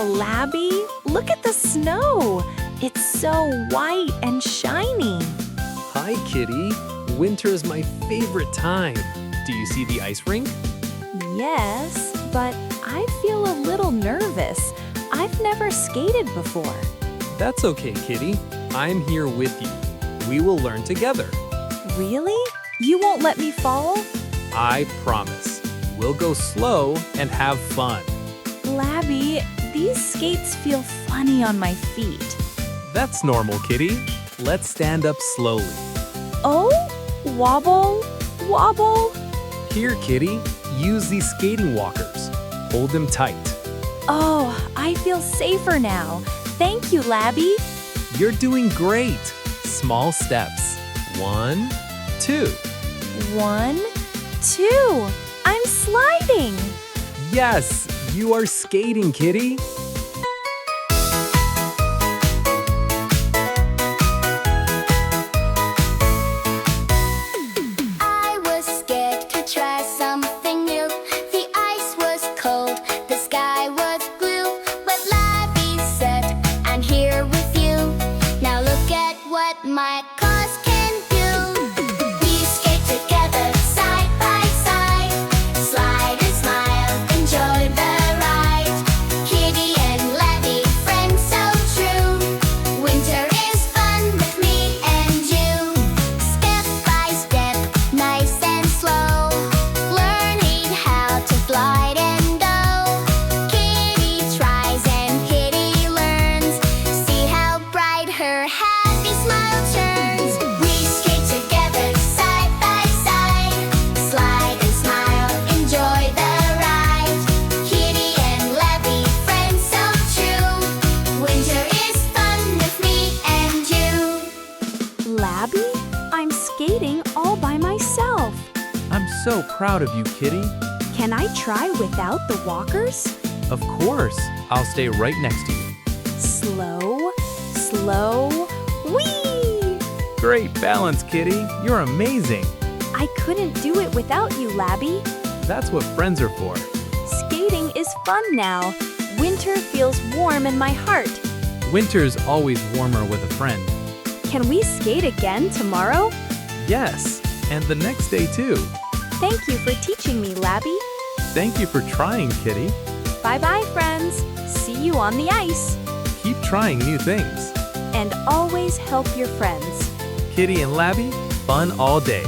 Labby, look at the snow. It's so white and shiny. Hi, Kitty. Winter is my favorite time. Do you see the ice rink? Yes, but I feel a little nervous. I've never skated before. That's okay, Kitty. I'm here with you. We will learn together. Really? You won't let me fall? I promise. We'll go slow and have fun. Labby, these skates feel funny on my feet. That's normal, Kitty. Let's stand up slowly. Oh, wobble, wobble. Here, Kitty, use these skating walkers. Hold them tight. Oh, I feel safer now. Thank you, Labby. You're doing great. Small steps. 1, 2. 1, 2. I'm sliding. Yes, you are skating, Kitty. I was scared to try something new. The ice was cold, the sky was blue. But Labby said, I'm here with you. Now look at what my cars can do. We skate together, side by side. Slide and smile, enjoy the ride. Kitty and Labby, friends so true. Winter is fun with me and you. Step by step, nice and slow. Learning how to glide and go. Kitty tries and Kitty learns. See how bright her happy smile turns. We skate together, side by side. Slide and smile, enjoy the ride. Kitty and Labby, friends so true. Winter is fun with me and you. Labby, I'm skating all by myself. I'm so proud of you, Kitty. Can I try without the walkers? Of course. I'll stay right next to you. Slow, slow, whee! Great balance, Kitty. You're amazing. I couldn't do it without you, Labby. That's what friends are for. Skating is fun now. Winter feels warm in my heart. Winter's always warmer with a friend. Can we skate again tomorrow? Yes, and the next day too. Thank you for teaching me, Labby. Thank you for trying, Kitty. Bye-bye, friends. See you on the ice. Keep trying new things. And always help your friends. Kitty and Labby, fun all day.